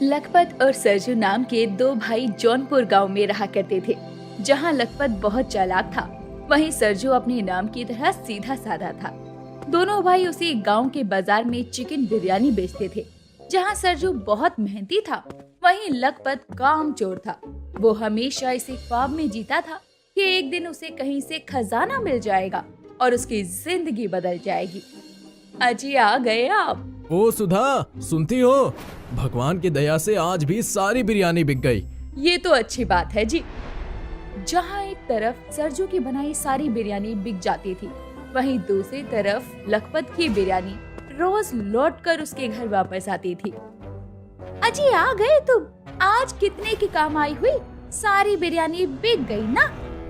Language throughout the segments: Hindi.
लखपत और सरजू नाम के दो भाई जौनपुर गांव में रहा करते थे। जहां लखपत बहुत चालाक था, वहीं सरजू अपने नाम की तरह सीधा साधा था। दोनों भाई उसी गांव के बाजार में चिकन बिरयानी बेचते थे। जहां सरजू बहुत मेहनती था, वहीं लखपत कामचोर था। वो हमेशा इसी ख्वाब में जीता था कि एक दिन उसे कहीं से खजाना मिल जाएगा और उसकी जिंदगी बदल जाएगी। अजी आ गए आप। ओ सुधा, सुनती हो? भगवान की दया से आज भी सारी बिरयानी बिक गई। ये तो अच्छी बात है जी। जहाँ एक तरफ सरजू की बनाई सारी बिरयानी बिक जाती थी, वहीं दूसरी तरफ लखपत की बिरयानी रोज लौटकर उसके घर वापस आती थी। अजी आ गए तुम। आज कितने की कमाई हुई? सारी बिरयानी बिक गई ना?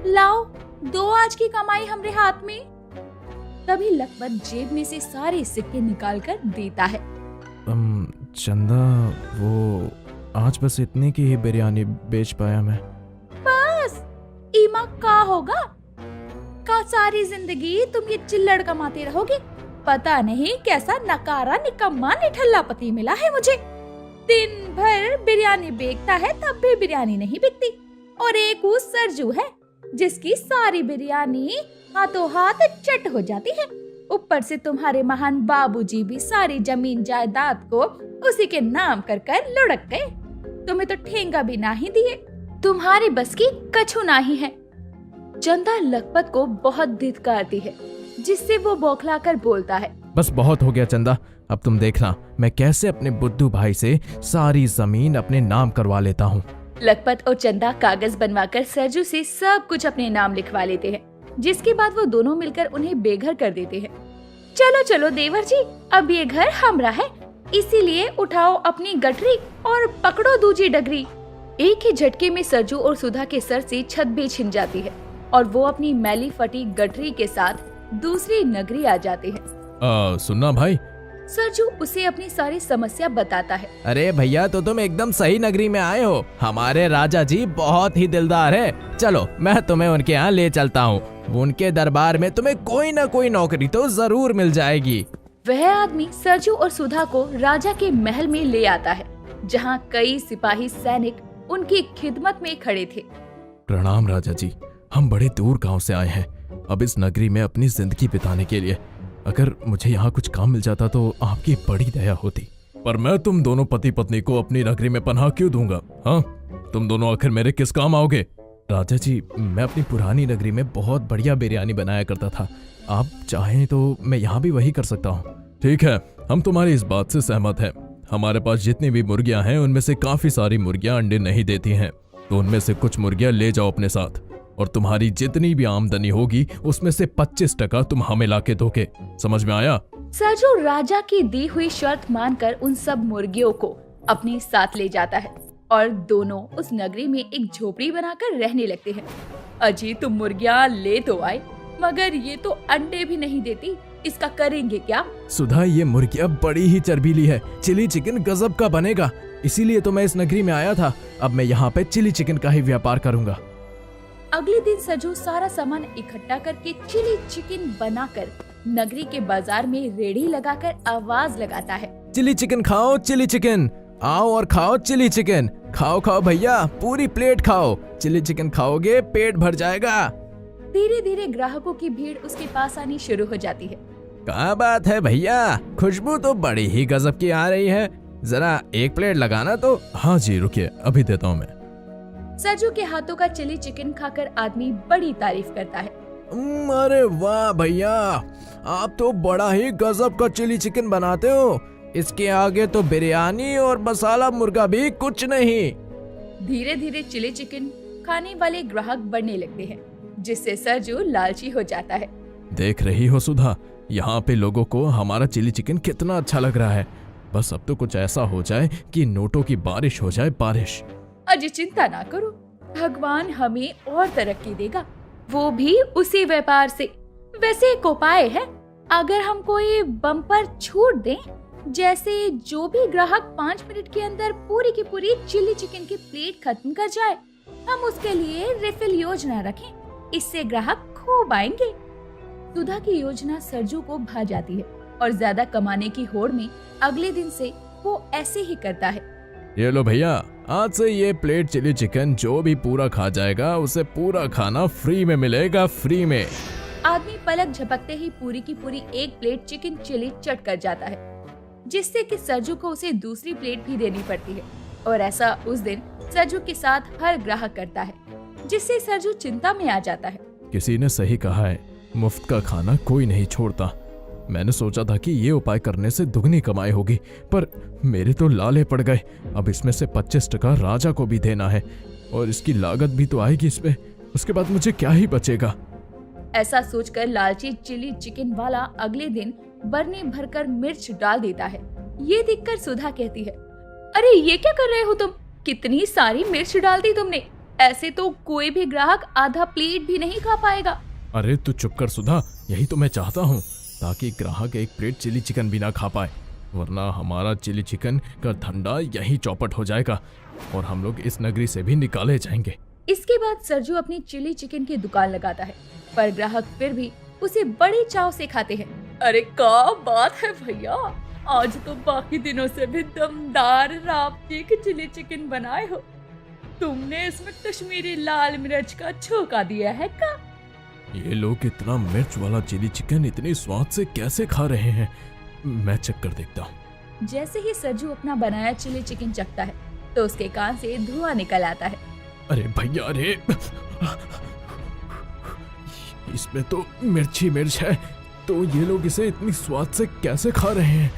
लाओ, दो आज की कमाई हमरे हाथ में। तभी लखपत जेब में से सारे सिक्के निकाल कर देता है। चंदा, वो आज बस इतने की ही बिरयानी बेच पाया मैं। बस ईमा का होगा का सारी जिंदगी तुम ये चिल्लड़ कमाते रहोगे। पता नहीं कैसा नकारा निकम्मा निठल्ला पति मिला है मुझे। दिन भर बिरयानी बेचता है तब भी बिरयानी नहीं बिकती। और एक वो सरजू है जिसकी सारी बिरयानी हाथों हाथ चट हो जाती है। ऊपर से तुम्हारे महान बाबूजी भी सारी जमीन जायदाद को उसी के नाम कर कर लुढ़क गए। तुम्हें तो ठेंगा भी नहीं दिए। तुम्हारी बस की कछु नहीं है। चंदा लखपत को बहुत धिक्कारती है, जिससे वो बौखला कर बोलता है, बस बहुत हो गया चंदा। अब तुम देखना मैं कैसे अपने बुद्धू भाई से सारी जमीन अपने नाम करवा लेता हूँ। लखपत और चंदा कागज बनवाकर सरजू से सब कुछ अपने नाम लिखवा लेते हैं, जिसके बाद वो दोनों मिलकर उन्हें बेघर कर देते हैं। चलो चलो देवर जी, अब ये घर हमरा है, इसीलिए उठाओ अपनी गठरी और पकड़ो दूजी डगरी। एक ही झटके में सरजू और सुधा के सर से छत भी छिन जाती है और वो अपनी मैली फटी गठरी के साथ दूसरी नगरी आ जाते हैं। सुनना भाई। सरजू उसे अपनी सारी समस्या बताता है। अरे भैया, तो तुम एकदम सही नगरी में आए हो। हमारे राजा जी बहुत ही दिलदार है। चलो मैं तुम्हें उनके यहाँ ले चलता हूँ। उनके दरबार में तुम्हें कोई न कोई नौकरी तो जरूर मिल जाएगी। वह आदमी सरजू और सुधा को राजा के महल में ले आता है, जहाँ कई सिपाही सैनिक उनकी खिदमत में खड़े थे। प्रणाम राजा जी, हम बड़े दूर गांव से आए हैं, अब इस नगरी में अपनी जिंदगी बिताने के लिए। अगर मुझे यहाँ कुछ काम मिल जाता तो आपकी बड़ी दया होती। पर मैं तुम दोनों पति पत्नी को अपनी नगरी में पनाह क्यों दूंगा? हाँ, तुम दोनों आखिर मेरे किस काम आओगे? राजा जी, मैं अपनी पुरानी नगरी में बहुत बढ़िया बिरयानी बनाया करता था। आप चाहें तो मैं यहाँ भी वही कर सकता हूँ। ठीक है, हम तुम्हारी इस बात से सहमत हैं। हमारे पास जितनी भी मुर्गियां हैं, उनमें से काफी सारी मुर्गियां अंडे नहीं देती हैं, तो उनमें से कुछ मुर्गियां ले जाओ अपने साथ, और तुम्हारी जितनी भी आमदनी होगी उसमें से 25% तुम हमें लाके दोगे। समझ में आया? सरजू राजा की दी हुई शर्त मानकर उन सब मुर्गियों को अपने साथ ले जाता है और दोनों उस नगरी में एक झोपड़ी बनाकर रहने लगते हैं। अजी, तुम मुर्गियां ले तो आए, मगर ये तो अंडे भी नहीं देती, इसका करेंगे क्या? सुधा, ये मुर्गियां बड़ी ही चर्बीली है। चिली चिकन गजब का बनेगा, इसीलिए तो मैं इस नगरी में आया था। अब मैं यहाँ पे चिली चिकन का ही व्यापार करूँगा। अगले दिन सरजू सारा सामान इकट्ठा करके चिली चिकन बनाकर नगरी के बाजार में रेड़ी लगाकर आवाज लगाता है, चिली चिकन खाओ, चिली चिकन आओ और खाओ चिली चिकन। खाओ खाओ भैया, पूरी प्लेट खाओ। चिली चिकन खाओगे पेट भर जाएगा। धीरे धीरे ग्राहकों की भीड़ उसके पास आनी शुरू हो जाती है। क्या बात है भैया, खुशबू तो बड़ी ही गजब की आ रही है। जरा एक प्लेट लगाना तो। हाँ जी, रुकिए, अभी देता हूँ मैं। सरजू के हाथों का चिली चिकन खाकर आदमी बड़ी तारीफ करता है। अरे वाह भैया, आप तो बड़ा ही गजब का चिली चिकन बनाते हो। इसके आगे तो बिरयानी और मसाला मुर्गा भी कुछ नहीं। धीरे धीरे चिली चिकन खाने वाले ग्राहक बढ़ने लगते हैं, जिससे सरजू लालची हो जाता है। देख रही हो सुधा, यहाँ पे लोगों को हमारा चिली चिकन कितना अच्छा लग रहा है। बस अब तो कुछ ऐसा हो जाए कि नोटों की बारिश हो जाए, बारिश। अजी चिंता ना करो, भगवान हमें और तरक्की देगा, वो भी उसी व्यापार से। वैसे एक उपाय है, अगर हम कोई बम्पर छूट दें, जैसे जो भी ग्राहक 5 मिनट के अंदर पूरी की पूरी चिली चिकन की प्लेट खत्म कर जाए, हम उसके लिए रिफिल योजना रखें। इससे ग्राहक खूब आएंगे। सुधा की योजना सरजू को भा जाती है और ज्यादा कमाने की होड़ में अगले दिन से वो ऐसे ही करता है। ये लो भैया, आज से ये प्लेट चिली चिकन जो भी पूरा खा जाएगा उसे पूरा खाना फ्री में मिलेगा, फ्री में। आदमी पलक झपकते ही पूरी की पूरी एक प्लेट चिकन चिली चट कर जाता है, जिससे कि सरजू को उसे दूसरी प्लेट भी देनी पड़ती है। और ऐसा उस दिन सरजू के साथ हर ग्राहक करता है, जिससे सरजू चिंता में आ जाता है। किसी ने सही कहा है, मुफ्त का खाना कोई नहीं छोड़ता। मैंने सोचा था कि ये उपाय करने से दुगनी कमाई होगी, पर मेरे तो लाले पड़ गए। अब इसमें से 25% राजा को भी देना है और इसकी लागत भी तो आएगी इसमें। उसके बाद मुझे क्या ही बचेगा। ऐसा सोचकर लालची चिली चिकन वाला अगले दिन बरनी भरकर मिर्च डाल देता है। ये देखकर सुधा कहती है, अरे ये क्या कर रहे हो तुम? कितनी सारी मिर्च डाल दी तुमने। ऐसे तो कोई भी ग्राहक आधा प्लेट भी नहीं खा पाएगा। अरे तू चुप कर सुधा, यही तो मैं चाहता हूँ, ताकि ग्राहक एक प्लेट चिली चिकन भी ना खा पाए, वरना हमारा चिली चिकन का धंधा यही चौपट हो जाएगा और हम लोग इस नगरी से भी निकाले जाएंगे। इसके बाद सरजू अपनी चिली चिकन की दुकान लगाता है, पर ग्राहक फिर भी उसे बड़े चाव से खाते हैं। अरे क्या बात है भैया, आज तो बाकी दिनों से भी दमदार राबते के चिली चिकन बनाए हो। तुमने इसमें कश्मीरी लाल मिर्च का छोंका दिया है क्या? ये लोग इतना मिर्च वाला चिली चिकन इतने स्वाद से कैसे खा रहे हैं, मैं चेक कर देखता हूँ। जैसे ही सरजू अपना बनाया चिली चिकन चखता है तो उसके कान से धुआं निकल आता है। अरे भैया, अरे इसमें तो मिर्च ही मिर्च है, तो ये लोग इसे इतनी स्वाद से कैसे खा रहे हैं?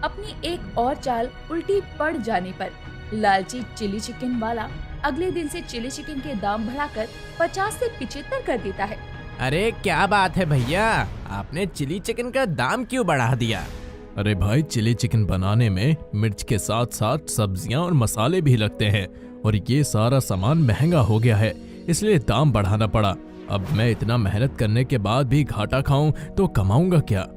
अपनी एक और चाल उल्टी पड़ जाने पर लालची चिली चिकन वाला अगले दिन से चिली चिकन के दाम बढ़ाकर 50 से 75 कर देता है। अरे क्या बात है भैया, आपने चिली चिकन का दाम क्यों बढ़ा दिया? अरे भाई, चिली चिकन बनाने में मिर्च के साथ साथ सब्जियां और मसाले भी लगते हैं और ये सारा सामान महंगा हो गया है, इसलिए दाम बढ़ाना पड़ा। अब मैं इतना मेहनत करने के बाद भी घाटा खाऊं तो कमाऊंगा क्या?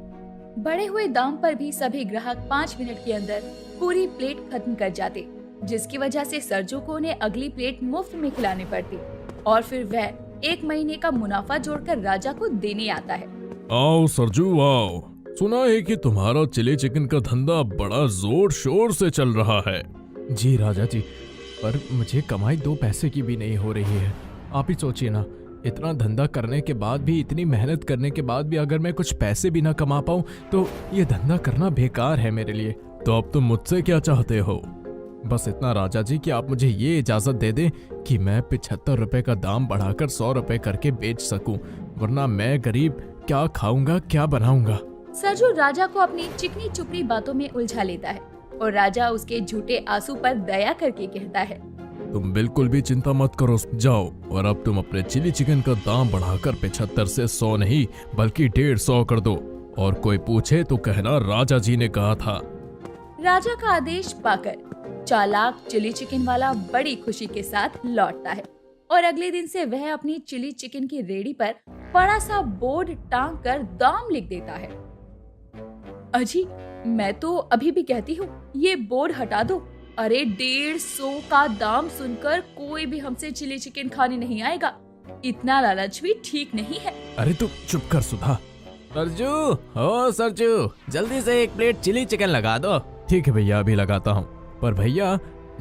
बढ़े हुए दाम पर भी सभी ग्राहक 5 मिनट के अंदर पूरी प्लेट खत्म कर जाते, जिसकी वजह से सरजू को उन्हें अगली प्लेट मुफ्त में खिलानी पड़ती और फिर वह 1 महीने का मुनाफा जोड़कर राजा को देने आता है। आओ सरजू आओ, सुना है कि तुम्हारा चिली चिकन का धंधा बड़ा जोर शोर से चल रहा है। जी राजा जी, पर मुझे कमाई 2 पैसे की भी नहीं हो रही है। आप ही सोचिए ना, इतना धंधा करने के बाद भी, इतनी मेहनत करने के बाद भी अगर मैं कुछ पैसे भी ना कमा पाऊँ तो ये धंधा करना बेकार है मेरे लिए। तो अब तुम मुझसे क्या चाहते हो? बस इतना राजा जी कि आप मुझे ये इजाजत दे दें कि मैं 75 रुपए का दाम बढ़ाकर 100 रुपए करके बेच सकूं, वरना मैं गरीब क्या खाऊंगा, क्या बनाऊंगा। सरजू राजा को अपनी चिकनी चुपड़ी बातों में उलझा लेता है और राजा उसके झूठे आंसू पर दया करके कहता है, तुम बिल्कुल भी चिंता मत करो, जाओ और अब तुम अपने चिली चिकन का दाम बढ़ाकर 75 से 100 नहीं बल्कि 150 कर दो, और कोई पूछे तो कहना राजा जी ने कहा था। राजा का आदेश पाकर चालाक चिली चिकन वाला बड़ी खुशी के साथ लौटता है और अगले दिन से वह अपनी चिली चिकन की रेडी पर बड़ा सा बोर्ड टांग कर दाम लिख देता है। अजी, मैं तो अभी भी कहती हूँ ये बोर्ड हटा दो। अरे 150 का दाम सुनकर कोई भी हमसे चिली चिकन खाने नहीं आएगा। इतना लालच भी ठीक नहीं है। अरे तू चुप कर सुधा। सरजू, हो सरजू, जल्दी से 1 प्लेट चिली चिकन लगा दो। ठीक है भैया, अभी लगाता हूँ, पर भैया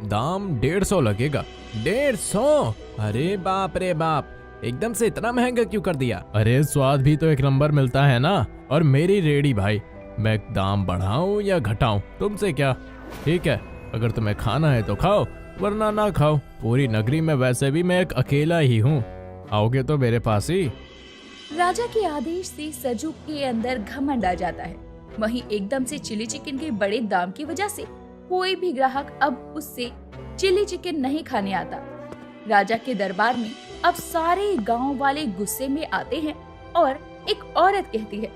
दाम 150 लगेगा। 150? अरे बाप रे बाप, एकदम से इतना महंगा क्यों कर दिया? अरे स्वाद भी तो एक नंबर मिलता है ना, और मेरी रेडी भाई, मैं दाम बढ़ाऊं या घटाऊं तुमसे क्या? ठीक है, अगर तुम्हें खाना है तो खाओ, वरना ना खाओ। पूरी नगरी में वैसे भी मैं एक अकेला ही हूँ, आओगे तो मेरे पास ही। राजा के आदेश से सरजू के अंदर घमंड आ जाता है। वहीं एकदम से चिली चिकन के बड़े दाम की वजह से कोई भी ग्राहक अब उससे चिली चिकन नहीं खाने आता। राजा के दरबार में अब सारे गांव वाले गुस्से में आते हैं और एक औरत कहती है,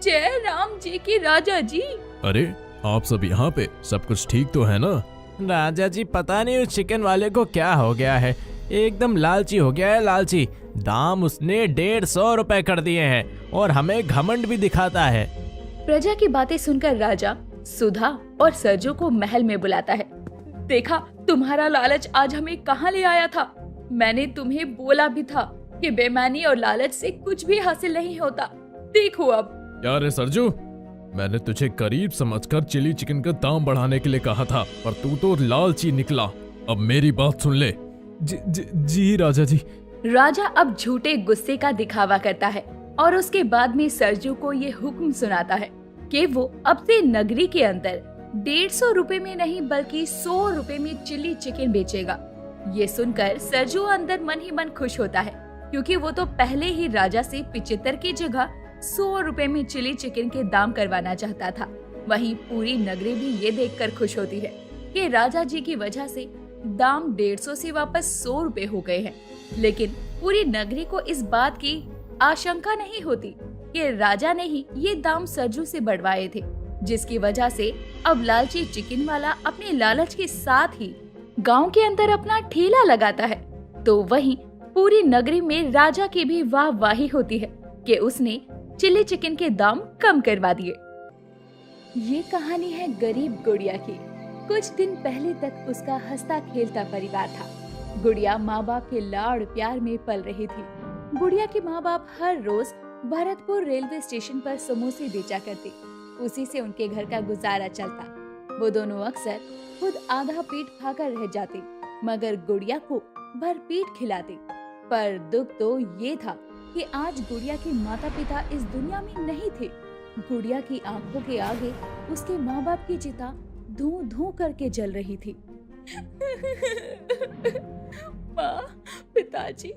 जय राम जी की राजा जी। अरे आप सब यहाँ पे, सब कुछ ठीक तो है ना? राजा जी, पता नहीं उस चिकन वाले को क्या हो गया है, एकदम लालची हो गया है, लालची। दाम उसने 150 रुपए कर दिए हैं और हमें घमंड भी दिखाता है। प्रजा की बातें सुनकर राजा सुधा और सरजू को महल में बुलाता है। देखा, तुम्हारा लालच आज हमें कहाँ ले आया था। मैंने तुम्हें बोला भी था कि बेईमानी और लालच से कुछ भी हासिल नहीं होता। देखो अब। क्या रे सरजू, मैंने तुझे गरीब समझकर चिली चिकन का दाम बढ़ाने के लिए कहा था, पर तू तो लालची निकला। अब मेरी बात सुन ले। जी राजा जी। राजा अब झूठे गुस्से का दिखावा करता है और उसके बाद में सरजू को ये हुक्म सुनाता है कि वो अब से नगरी के अंदर 150 रुपए में नहीं बल्कि 100 रुपए में चिली चिकन बेचेगा। ये सुनकर सरजू अंदर मन ही मन खुश होता है, क्योंकि वो तो पहले ही राजा से 75 की जगह 100 रुपए में चिली चिकन के दाम करवाना चाहता था। वहीं पूरी नगरी भी ये देखकर खुश होती है कि राजा जी की वजह से दाम 150 से वापस 100 रुपए हो गए हैं। लेकिन पूरी नगरी को इस बात की आशंका नहीं होती कि राजा ने ही ये दाम सरजू से बढ़वाए थे, जिसकी वजह से अब लालची चिकन वाला अपने लालच के साथ ही गांव के अंदर अपना ठेला लगाता है। तो वहीं पूरी नगरी में राजा की भी वाहवाही होती है कि उसने चिली चिकन के दाम कम करवा दिए। ये कहानी है गरीब गुड़िया की। कुछ दिन पहले तक उसका हंसता खेलता परिवार था। गुड़िया माँ बाप के लाड़ प्यार में पल रही थी। गुड़िया के माँ बाप हर रोज भरतपुर रेलवे स्टेशन पर समोसे बेचा करते, उसी से उनके घर का गुजारा चलता। वो दोनों अक्सर खुद आधा पेट खाकर रह जाते, मगर गुड़िया को भर पेट खिलाते। पर दुख तो ये था कि आज गुड़िया के माता पिता इस दुनिया में नहीं थे। गुड़िया की आंखों के आगे उसके माँ बाप की चिता धूं धूं करके जल रही थी। माँ, पिताजी,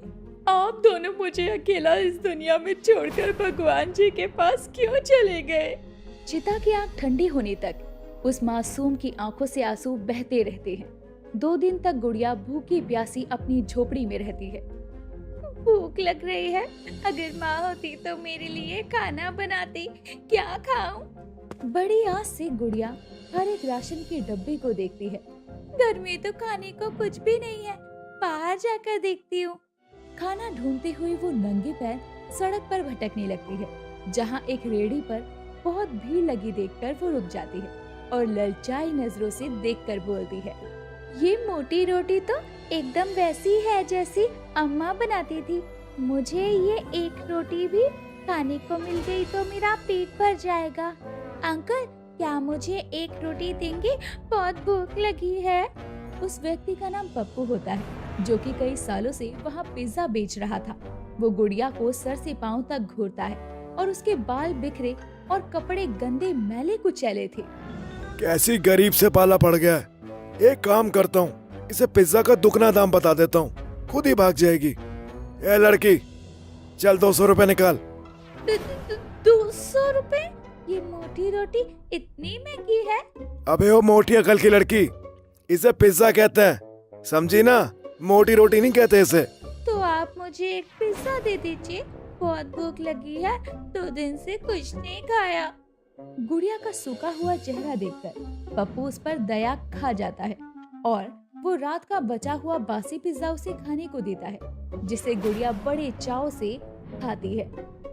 आप दोनों मुझे अकेला इस दुनिया में छोड़कर भगवान जी के पास क्यों चले गए? चिता की आंख ठंडी होने तक उस मासूम की आंखों से आंसू बहते रहते हैं। 2 दिन तक गुड़िया भूखी प्यासी अपनी झोपड़ी में रहती है। भूख लग रही है, अगर माँ होती तो मेरे लिए खाना बनाती, क्या खाऊं? बड़ी आस से गुड़िया हर एक राशन के डब्बे को देखती है। घर में तो खाने को कुछ भी नहीं है, बाहर जाकर देखती हूँ। खाना ढूंढते हुए वो नंगे पैर सड़क पर भटकने लगती है, जहाँ एक रेहड़ी पर बहुत भीड़ लगी देखकर वो रुक जाती है और ललचाई नजरों से देखकर बोलती है, ये मोटी रोटी तो एकदम वैसी है जैसी अम्मा बनाती थी। मुझे ये एक रोटी भी खाने को मिल गई तो मेरा पेट भर जाएगा। अंकल, क्या मुझे एक रोटी देंगे? बहुत भूख लगी है। उस व्यक्ति का नाम पप्पू होता है, जो कि कई सालों से वहाँ पिज्जा बेच रहा था। वो गुड़िया को सर से पांव तक घूरता है और उसके बाल बिखरे और कपड़े गंदे मैले कुचैले थे। कैसी गरीब से पाला पड़ गया है। एक काम करता हूँ, इसे पिज्जा का दुगना दाम बता देता हूँ, खुद ही भाग जाएगी। ए लड़की, चल 200 रुपए निकाल। 200 रुपए? ये मोटी रोटी इतनी महंगी है? अबे ओ मोटी अकल की लड़की, इसे पिज्जा कहते हैं, समझी ना? मोटी रोटी नहीं कहते इसे। तो आप मुझे एक पिज्जा दे दीजिए, बहुत भूख लगी है, 2 दिन से कुछ नहीं खाया। गुड़िया का सूखा हुआ चेहरा देखकर पप्पू उस पर दया खा जाता है और वो रात का बचा हुआ बासी पिज्जा उसे खाने को देता है, जिसे गुड़िया बड़े चाव से खाती है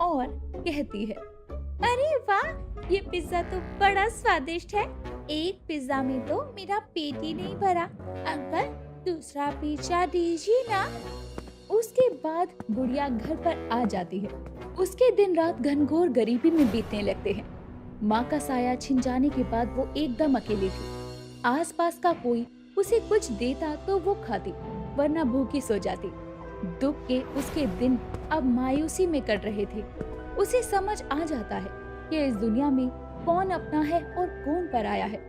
और कहती है, अरे वाह, ये पिज्जा तो बड़ा स्वादिष्ट है। एक पिज्जा में तो मेरा पेट ही नहीं भरा। अंकल, दूसरा पिज्जा दीजिए ना। उसके बाद गुड़िया घर पर आ जाती है। उसके दिन रात घनघोर गरीबी में बीतने लगते हैं। माँ का साया छिन जाने के बाद वो एकदम अकेली थी। आसपास का कोई उसे कुछ देता तो वो खाती, वरना भूखी सो जाती। दुख के उसके दिन अब मायूसी में कट रहे थे। उसे समझ आ जाता है कि इस दुनिया में कौन अपना है और कौन पराया है।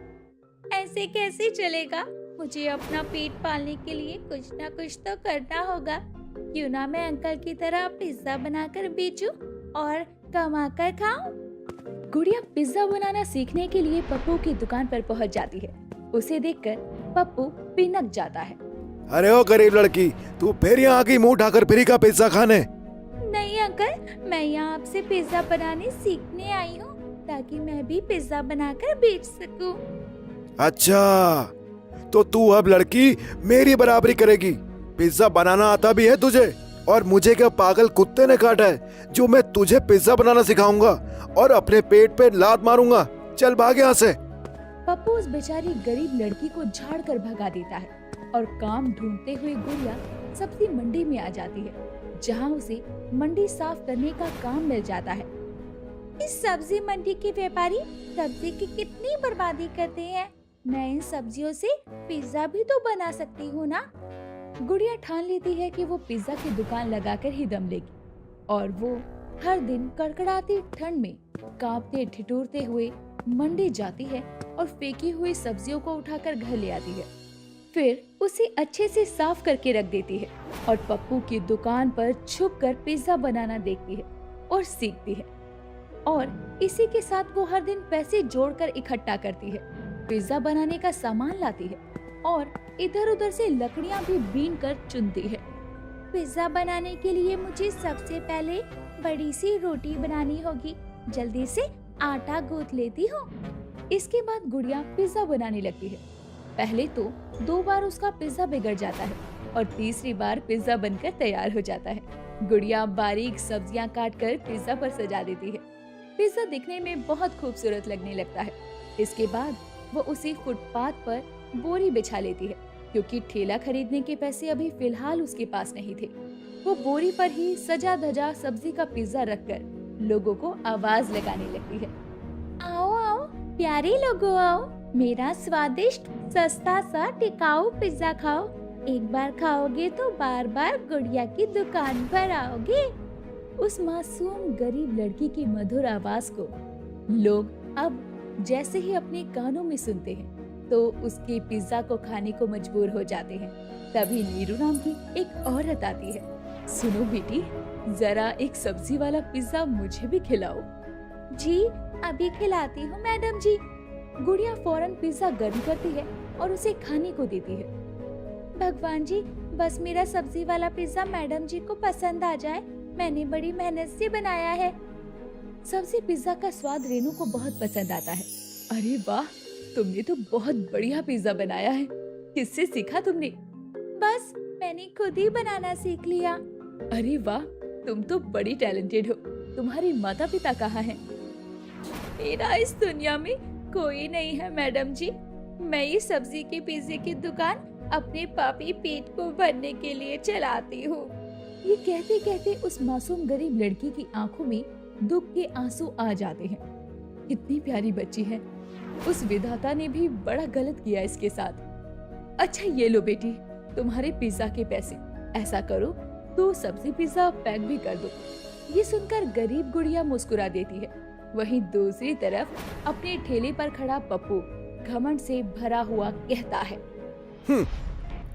ऐसे कैसे चलेगा? मुझे अपना पेट पालने के लिए कुछ ना कुछ तो करना होगा। क्यों ना मैं अंकल की तरह पिज्जा बनाकर बेचूं और कमाकर खाऊं। गुड़िया पिज्जा बनाना सीखने के लिए पप्पू की दुकान पर पहुंच जाती है। उसे देखकर पप्पू पिनक जाता है। अरे ओ गरीब लड़की, तू फिर यहाँ आ गई मुंह ढाकर फ्री का पिज्जा खाने? नहीं अंकल, मैं यहाँ आपसे पिज्जा बनाने सीखने आई हूँ, ताकि मैं भी पिज्जा बनाकर बेच सकूं। अच्छा, तो तू अब लड़की मेरी बराबरी करेगी। पिज्जा बनाना आता भी है तुझे? और मुझे क्या पागल कुत्ते ने काटा है जो मैं तुझे पिज्जा बनाना सिखाऊंगा और अपने पेट पे लात मारूंगा? चल भाग यहाँ से। पप्पू उस बेचारी गरीब लड़की को झाड़ कर भगा देता है और काम ढूंढते हुए गुड़िया सब्जी मंडी में आ जाती है, जहाँ उसे मंडी साफ करने का काम मिल जाता है। इस सब्जी मंडी के व्यापारी सब्जी की कितनी बर्बादी करते हैं। मैं इन सब्जियों से पिज्जा भी तो बना सकती हूँ ना। गुड़िया ठान लेती है कि वो पिज्जा की दुकान लगाकर ही दम लेगी और वो हर दिन कड़कड़ाती ठंड में कांपते ठिठुरते हुए मंडी जाती है और फेंकी हुई सब्जियों को उठाकर घर ले आती है। फिर उसे अच्छे से साफ करके रख देती है और पप्पू की दुकान पर छुपकर पिज्जा बनाना देखती है और सीखती है। और इसी के साथ वो हर दिन पैसे जोड़कर इकट्ठा करती है, पिज्जा बनाने का सामान लाती है और इधर उधर से लकड़ियां भी बीन कर चुनती है। पिज्जा बनाने के लिए मुझे सबसे पहले बड़ी सी रोटी बनानी होगी। जल्दी से आटा गूंथ लेती हूँ। इसके बाद गुड़िया पिज्जा बनाने लगती है। पहले तो 2 बार उसका पिज्जा बिगड़ जाता है और तीसरी बार पिज्जा बनकर तैयार हो जाता है। गुड़िया बारीक सब्जियां काटकर पिज्जा पर सजा देती है। पिज्जा दिखने में बहुत खूबसूरत लगने लगता है। इसके बाद वो उसी फुटपाथ पर बोरी बिछा लेती है, क्योंकि ठेला खरीदने के पैसे अभी फिलहाल उसके पास नहीं थे। वो बोरी पर ही सजा धजा सब्जी का पिज्जा रखकर लोगों को आवाज लगाने लगती है। आओ आओ प्यारे लोगों, आओ मेरा स्वादिष्ट सस्ता सा टिकाऊ पिज्जा खाओ। एक बार खाओगे तो बार बार गुड़िया की दुकान पर आओगे। उस मासूम गरीब लड़की की मधुर आवाज को लोग अब जैसे ही अपने कानों में सुनते हैं तो उसके पिज्जा को खाने को मजबूर हो जाते हैं। तभी नीरू नाम की एक औरत आती है। सुनो बेटी, जरा एक सब्जी वाला पिज्जा मुझे भी खिलाओ। जी अभी खिलाती हूँ मैडम जी। गुड़िया फौरन पिज्जा गर्म करती है और उसे खाने को देती है। भगवान जी, बस मेरा सब्जी वाला पिज्जा मैडम जी को पसंद आ जाए। मैंने बड़ी मेहनत से बनाया है। सब्जी पिज्जा का स्वाद रेनू को बहुत पसंद आता है। अरे वाह, तुमने तो बहुत बढ़िया पिज्जा बनाया है। किससे सीखा तुमने? बस मैंने खुद ही बनाना सीख लिया। अरे वाह, तुम तो बड़ी टैलेंटेड हो। तुम्हारे माता पिता कहाँ हैं? मेरा इस दुनिया में कोई नहीं है मैडम जी। मैं ये सब्जी के पिज्जे की दुकान अपने पापी पेट को भरने के लिए चलाती हूँ। ये कहते कहते उस मासूम गरीब लड़की की आंखों में दुख के आंसू आ जाते हैं। कितनी प्यारी बच्ची है। उस विधाता ने भी बड़ा गलत किया इसके साथ। अच्छा ये लो बेटी, तुम्हारे पिज्जा के पैसे। ऐसा करो तो सब्जी पिज्जा पैक भी कर दो। ये सुनकर गरीब गुड़िया मुस्कुरा देती है। वहीं दूसरी तरफ अपने ठेले पर खड़ा पप्पू घमंड से भरा हुआ कहता है,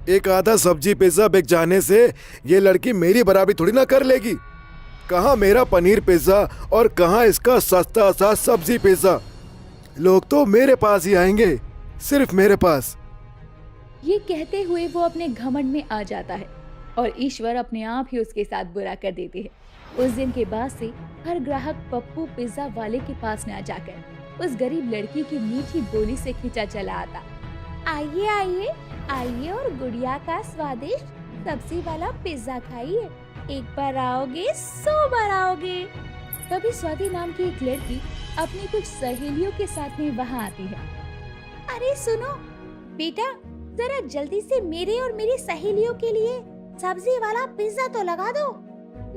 एक आधा सब्जी पिज्जा बिक जाने से ये लड़की मेरी बराबरी थोड़ी ना कर लेगी। कहाँ मेरा पनीर पिज्जा और कहाँ इसका सस्ता सा सब्जी पिज्जा। लोग तो मेरे पास ही आएंगे, सिर्फ मेरे पास। ये कहते हुए वो अपने घमंड में आ जाता है और ईश्वर अपने आप ही उसके साथ बुरा कर देते हैं। उस दिन के बाद से हर ग्राहक पप्पू पिज्जा वाले के पास न जाकर उस गरीब लड़की की मीठी बोली से खींचा चला आता। आइए आइए आइए और गुड़िया का स्वादिष्ट सब्जी वाला पिज्जा खाइए। एक बार आओगे 100 बार आओगे। तभी स्वाति नाम की एक लड़की अपनी कुछ सहेलियों के साथ में वहाँ आती है। अरे सुनो बेटा, जरा जल्दी से मेरे और मेरी सहेलियों के लिए सब्जी वाला पिज्जा तो लगा दो।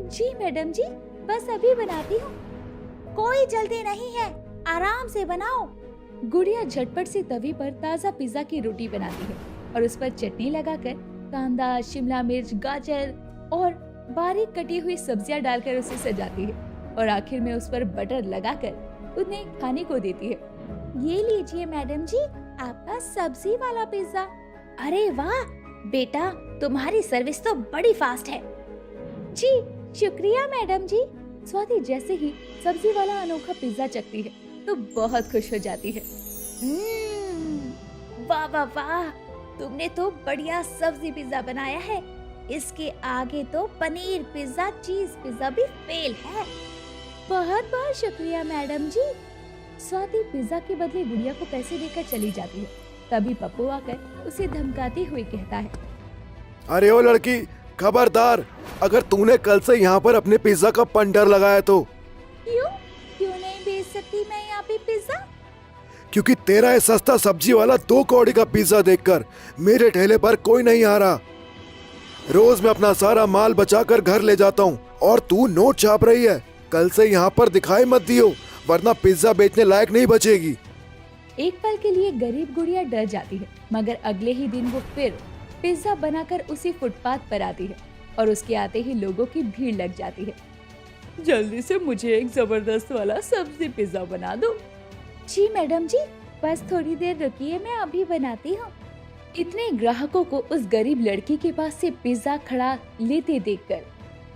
जी मैडम जी, बस अभी बनाती हूँ। कोई जल्दी नहीं है, आराम से बनाओ। गुड़िया झटपट से तवी पर ताजा पिज्जा की रोटी बनाती है और उस पर चटनी लगाकर कांदा, शिमला मिर्च, गाजर और बारीक कटी हुई सब्जियां डालकर उसे सजाती है और आखिर में उस पर बटर लगाकर उन्हें खाने को देती है। ये लीजिए मैडम जी, आपका सब्जी वाला पिज्जा। अरे वाह बेटा, तुम्हारी सर्विस तो बड़ी फास्ट है। जी शुक्रिया मैडम जी। स्वाति जैसे ही सब्जी वाला अनोखा पिज्जा चखती है तो बहुत खुश हो जाती है। वाह वाह वाह, तुमने तो बढ़िया सब्जी पिज्जा बनाया है। इसके आगे तो पनीर पिज्जा, चीज पिज्जा भी फेल है। बहुत बहुत शुक्रिया मैडम जी। स्वाति पिज्जा के बदले गुड़िया को पैसे देकर चली जाती है। तभी पप्पू आकर उसे धमकाते हुए कहता है, अरे ओ लड़की, खबरदार, अगर तूने कल से यहाँ पर अपने पिज्जा का पंडर लगाया तो। क्यों नहीं बेच सकती मैं यहाँ पे पिज्जा? क्योंकि तेरा ये सस्ता सब्जी वाला 2 कौड़ी का पिज्जा देखकर मेरे ठेले पर कोई नहीं आ रहा। रोज मैं अपना सारा माल बचाकर घर ले जाता हूँ और तू नोट छाप रही है। कल से यहाँ पर दिखाई मत दियो, वरना पिज्जा बेचने लायक नहीं बचेगी। एक पल के लिए गरीब गुड़िया डर जाती है, मगर अगले ही दिन वो फिर पिज्जा बनाकर उसी फुटपाथ पर आती है और उसके आते ही लोगों की भीड़ लग जाती है। जल्दी से मुझे एक जबरदस्त वाला सब्जी पिज्जा बना दो। जी मैडम जी, बस थोड़ी देर रुकिए, मैं अभी बनाती हूँ। इतने ग्राहकों को उस गरीब लड़की के पास से पिज्जा खड़ा लेते देखकर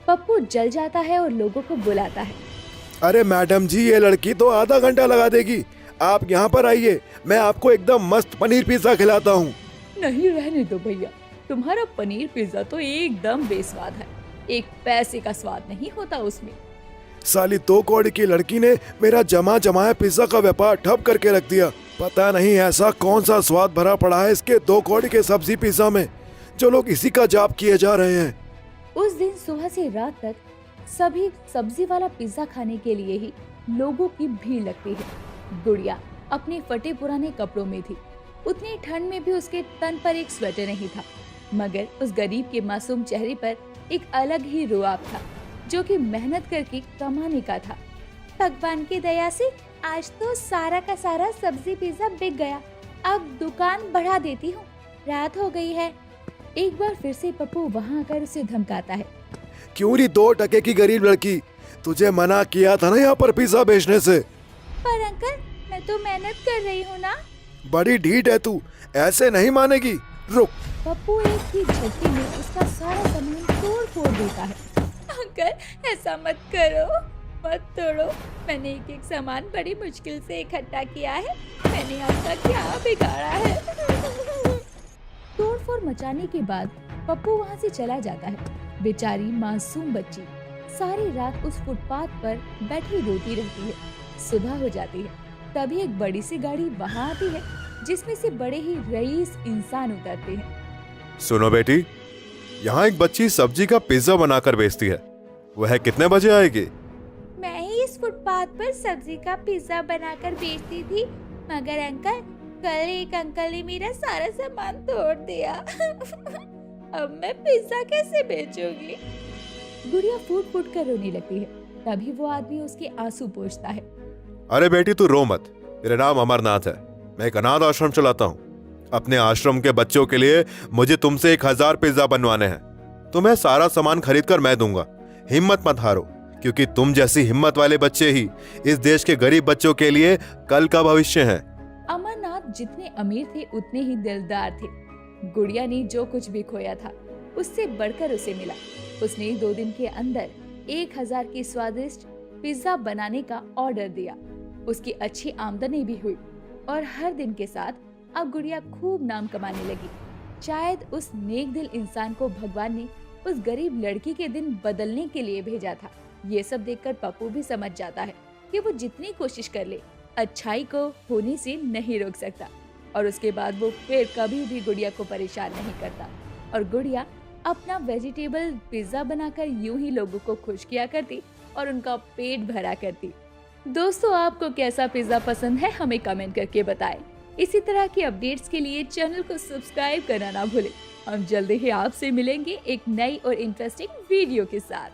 पप्पू जल जाता है और लोगों को बुलाता है। अरे मैडम जी, ये लड़की तो आधा घंटा लगा देगी। आप यहाँ पर आइए, मैं आपको एकदम मस्त पनीर पिज्जा खिलाता हूँ। नहीं, रहने दो भैया, तुम्हारा पनीर पिज्जा तो एकदम बेस्वाद है, एक पैसे का स्वाद नहीं होता उसमें। साली 2 कौड़ी की लड़की ने मेरा जमाया पिज्जा का व्यापार ठप करके रख दिया। पता नहीं ऐसा कौन सा स्वाद भरा पड़ा है इसके 2 कौड़ी के सब्जी पिज्जा में, जो लोग इसी का जाप किए जा रहे हैं। उस दिन सुबह से रात तक सभी सब्जी वाला पिज्जा खाने के लिए ही लोगों की भीड़ लगती है। गुड़िया अपने फटे पुराने कपड़ों में थी, उतनी ठंड में भी उसके तन पर एक स्वेटर नहीं था, मगर उस गरीब के मासूम चेहरे पर एक अलग ही रुआब था, जो कि मेहनत करके कमाने का था। भगवान की दया से आज तो सारा का सारा सब्जी पिज्जा बिक गया, अब दुकान बढ़ा देती हूँ, रात हो गई है। एक बार फिर से पप्पू वहाँ आकर उसे धमकाता है। क्यों री 2 टके की गरीब लड़की, तुझे मना किया था ना यहाँ पर पिज्जा बेचने से। पर अंकल, मैं तो मेहनत कर रही हूँ ना। बड़ी ढीठ है तू, ऐसे नहीं मानेगी। रुक। पप्पू एक ही झटके में उसका सारा सामान तोड़ फोड़ देता है। अंकल, ऐसा मत करो, मत तोड़ो, मैंने एक एक सामान बड़ी मुश्किल से इकट्ठा किया है, मैंने आपका क्या बिगाड़ा है। तोड़फोड़ मचाने के बाद पप्पू वहाँ से चला जाता है। बेचारी मासूम बच्ची सारी रात उस फुटपाथ पर बैठी रोती रहती है। सुबह हो जाती है, तभी एक बड़ी सी गाड़ी वहाँ आती है, जिसमें से बड़े ही रईस इंसान उतरते हैं। सुनो बेटी, यहाँ एक बच्ची सब्जी का पिज्जा बनाकर बेचती है, वह कितने बजे आएगी? मैं ही इस फुटपाथ पर सब्जी का पिज्जा बनाकर बेचती थी, मगर अंकल, कल एक अंकल ने मेरा सारा सामान तोड़ दिया। अब मैं पिज्जा कैसे बेचूंगी? गुड़िया फूट फूट कर रोने लगती है। तभी वो आदमी उसके आंसू पोंछता है। अरे बेटी, तू रो मत, मेरा नाम अमरनाथ है, मैं एक अनाथ आश्रम चलाता हूँ। अपने आश्रम के बच्चों के लिए मुझे तुमसे 1000 पिज्जा बनवाने हैं। तुम्हें सारा सामान खरीद कर मैं दूंगा, हिम्मत मत हारो, क्योंकि तुम जैसी हिम्मत वाले बच्चे ही इस देश के गरीब बच्चों के लिए कल का भविष्य है। अमरनाथ जितने अमीर थे उतने ही दिलदार थे। गुड़िया ने जो कुछ भी खोया था उससे बढ़कर उसे मिला। उसने 2 दिन के अंदर 1000 की स्वादिष्ट पिज्जा बनाने का ऑर्डर दिया। उसकी अच्छी आमदनी भी हुई और हर दिन के साथ अब गुड़िया खूब नाम कमाने लगी। शायद उस नेक दिल इंसान को भगवान ने उस गरीब लड़की के दिन बदलने के लिए भेजा था। ये सब देखकर पप्पू भी समझ जाता है कि वो जितनी कोशिश कर ले, अच्छाई को होने से नहीं रोक सकता। और उसके बाद वो फिर कभी भी गुड़िया को परेशान नहीं करता और गुड़िया अपना वेजिटेबल पिज्जा बनाकर यूं ही लोगों को खुश किया करती और उनका पेट भरा करती। दोस्तों, आपको कैसा पिज्जा पसंद है हमें कमेंट करके बताएं। इसी तरह की अपडेट्स के लिए चैनल को सब्सक्राइब करना ना भूलें। हम जल्दी ही आपसे मिलेंगे एक नई और इंटरेस्टिंग वीडियो के साथ।